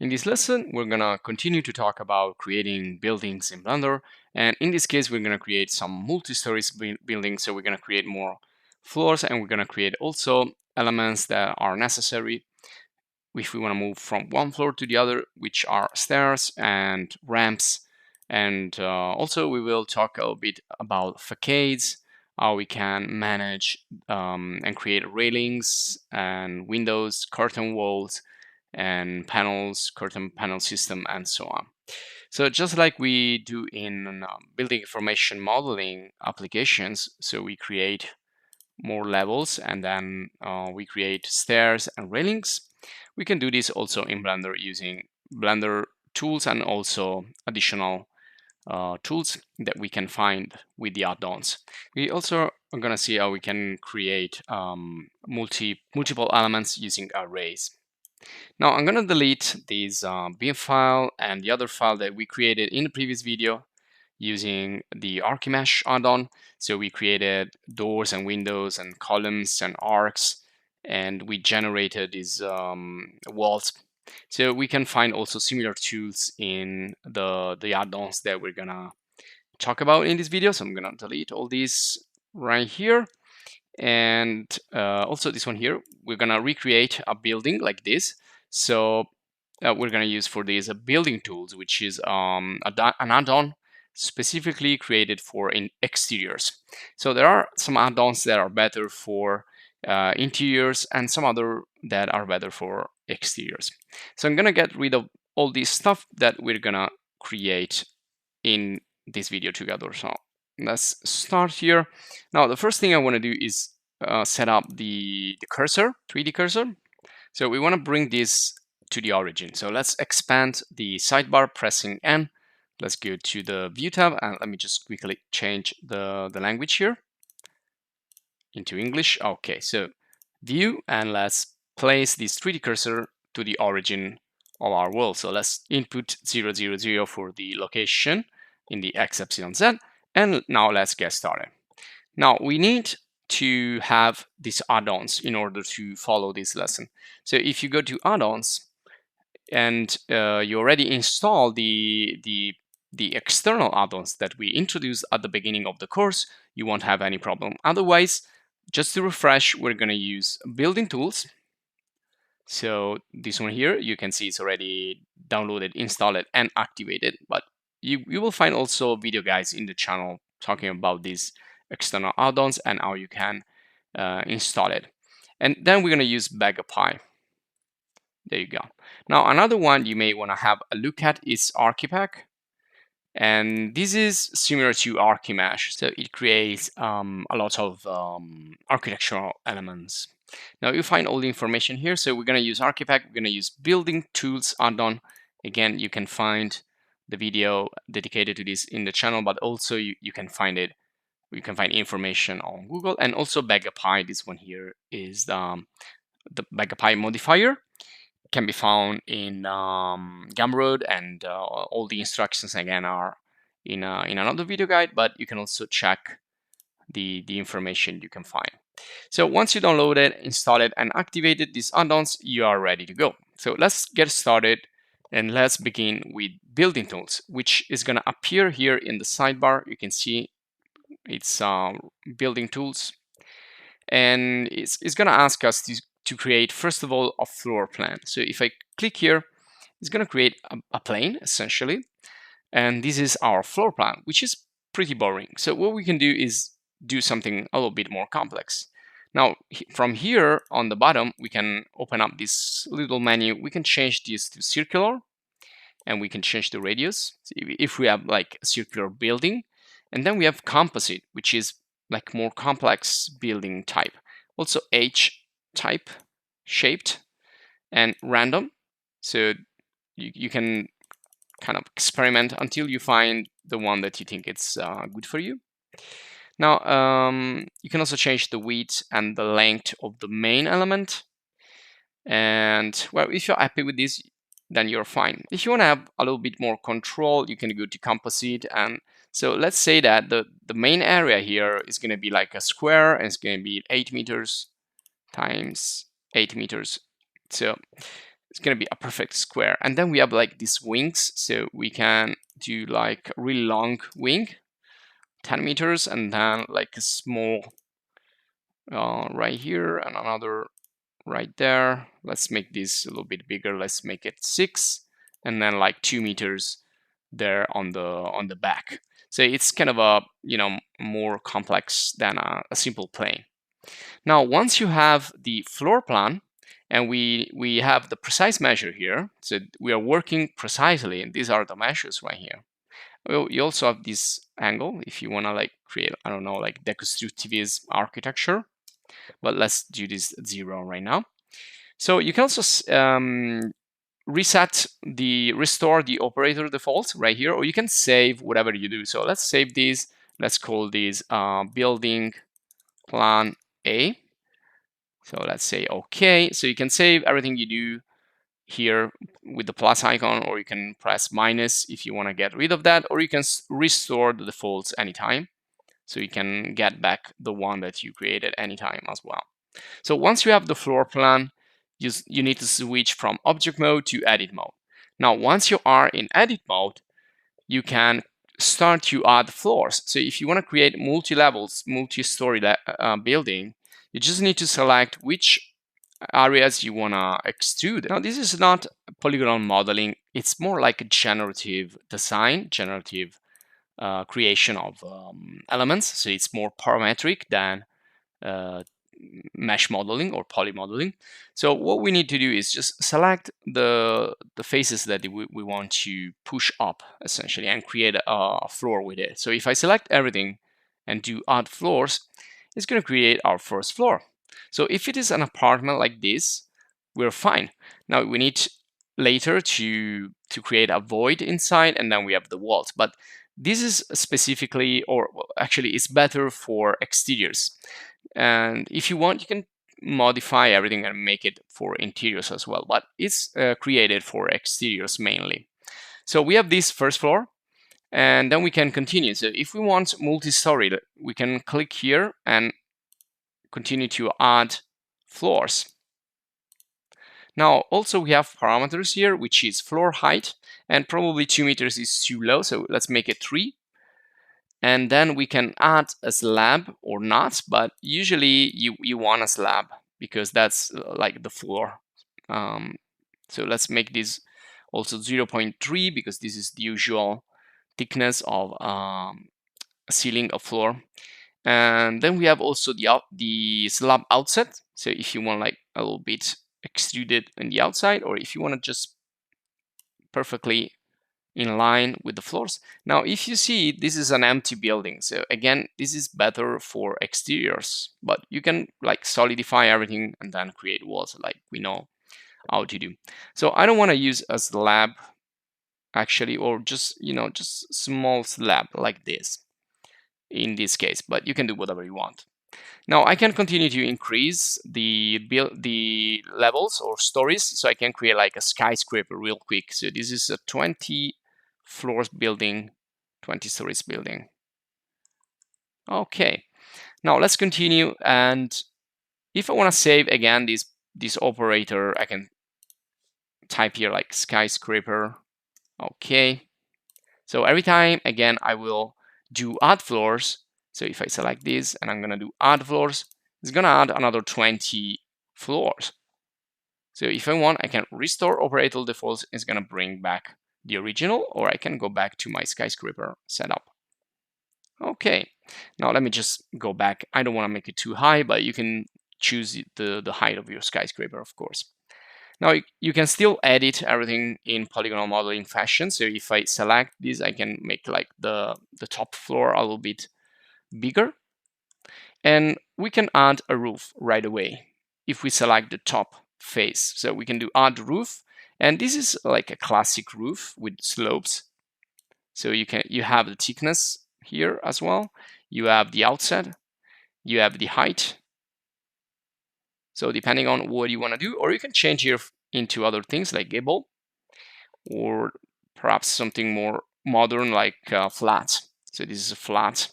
In this lesson, we're gonna continue to talk about creating buildings in Blender. And in this case, we're gonna create some multi-story buildings. So we're gonna create more floors, and we're gonna create also elements that are necessary if we wanna move from one floor to the other, which are stairs and ramps. And also we will talk a little bit about facades, how we can manage and create railings and windows, curtain walls, and panels, curtain panel system, and so on. So just like we do in building information modeling applications, so we create more levels and then we create stairs and railings. We can do this also in Blender using Blender tools and also additional tools that we can find with the add-ons. We also are going to see how we can create multiple elements using arrays. Now I'm going to delete this bin file and the other file that we created in the previous video using the Archimesh add-on. So we created doors and windows and columns and arcs, and we generated these walls. So we can find also similar tools in the add-ons that we're gonna talk about in this video. So I'm gonna delete all these right here. And also this one here, we're gonna recreate a building like this. So we're gonna use for these building tools, which is an add-on specifically created for exteriors. So there are some add-ons that are better for interiors and some other that are better for exteriors. So I'm gonna get rid of all this stuff that we're gonna create in this video together. So let's start here. Now the first thing I want to do is set up the cursor, 3D cursor. So we want to bring this to the origin. So let's expand the sidebar pressing N. Let's go to the View tab, and let me just quickly change the language here into English. Okay, so View, and let's place this 3D cursor to the origin of our world. So let's input 0, 0, 0 for the location in the X, Epsilon, Z, and now let's get started. Now we need to have these add-ons in order to follow this lesson. So if you go to add-ons and you already install the external add-ons that we introduced at the beginning of the course, you won't have any problem. Otherwise, just to refresh, we're going to use building tools. So this one here, you can see it's already downloaded, installed, and activated. But you will find also video guides in the channel talking about these external add-ons and how you can install it. And then we're going to use Bagapie. There you go. Now another one you may want to have a look at is Archipack. And this is similar to Archimesh, so it creates a lot of architectural elements. Now you find all the information here. So we're going to use Archipack. We're going to use building tools add-on. Again, you can find the video dedicated to this in the channel, but also you can find it. You can find information on Google, and also Bagapie. This one here is the Bagapie modifier. Can be found in Gumroad, and all the instructions again are in another video guide, but you can also check the information you can find. So once you download it, install it, and activated these add-ons, you are ready to go. So let's get started, and let's begin with building tools, which is going to appear here in the sidebar. You can see it's building tools, and it's going to ask us to create, first of all, a floor plan. So if I click here, it's going to create a plane essentially, and this is our floor plan, which is pretty boring. So what we can do is do something a little bit more complex. Now from here on the bottom, we can open up this little menu. We can change this to circular, and we can change the radius. So if we have like a circular building, and then we have composite, which is like more complex building type. Also H type, shaped, and random. So you can kind of experiment until you find the one that you think it's good for you. Now you can also change the width and the length of the main element. And well, if you're happy with this, then you're fine. If you want to have a little bit more control, you can go to composite. And so let's say that the main area here is going to be like a square, and it's going to be 8 meters times 8 meters. So it's going to be a perfect square. And then we have like these wings, so we can do like a really long wing, 10 meters, and then like a small right here and another right there. Let's make this a little bit bigger. Let's make it 6, and then like 2 meters there on the back. So it's kind of a more complex than a simple plane. Now, once you have the floor plan and we have the precise measure here, so we are working precisely, and these are the measures right here. Well, you also have this angle if you want to like create, I don't know, like deconstructivist architecture, but let's do this at 0 right now. So you can also restore the operator default right here, or you can save whatever you do. So let's save this. Let's call this building plan A. So let's say OK. So you can save everything you do here with the plus icon, or you can press minus if you want to get rid of that, or you can restore the defaults anytime. So you can get back the one that you created anytime as well. So once you have the floor plan, you need to switch from object mode to edit mode. Now, once you are in edit mode, you can start to add floors. So if you want to create multi-levels, multi-story building, you just need to select which areas you want to extrude. Now, this is not polygonal modeling. It's more like a generative design, generative creation of elements. So it's more parametric than mesh modeling or poly modeling. So what we need to do is just select the faces that we want to push up essentially and create a floor with it. So if I select everything and do add floors, it's going to create our first floor. So if it is an apartment like this, we're fine. Now we need later to create a void inside, and then we have the walls. But this is specifically, or well, actually it's better for exteriors. And if you want, you can modify everything and make it for interiors as well, but it's created for exteriors mainly. So we have this first floor, and then we can continue. So if we want multi-story, we can click here and continue to add floors. Now also we have parameters here, which is floor height, and probably 2 meters is too low, so let's make it 3. And then we can add a slab or not, but usually you want a slab because that's like the floor. So let's make this also 0.3 because this is the usual thickness of a ceiling of floor. And then we have also the slab outset. So if you want like a little bit extruded in the outside, or if you want to just perfectly in line with the floors. Now, if you see, this is an empty building. So again, this is better for exteriors, but you can like solidify everything and then create walls like we know how to do. So I don't want to use a slab actually, or just, just small slab like this in this case, but you can do whatever you want. Now I can continue to increase the levels or stories, so I can create like a skyscraper real quick. So this is a 20 floors building, 20 stories building. Okay, now let's continue. And if I want to save again this operator, I can type here like skyscraper. Okay, so every time again I will do add floors. So if I select this and I'm gonna do add floors, it's gonna add another 20 floors. So if I want, I can restore operator defaults. It's gonna bring back the original, or I can go back to my skyscraper setup. Okay, now let me just go back. I don't want to make it too high, but you can choose the height of your skyscraper, of course. Now you can still edit everything in polygonal modeling fashion. So if I select this, I can make like the top floor a little bit bigger. And we can add a roof right away if we select the top face. So we can do add roof. And this is like a classic roof with slopes. So you have the thickness here as well. You have the outset. You have the height. So depending on what you want to do, or you can change here into other things like gable, or perhaps something more modern like flat. So this is a flat.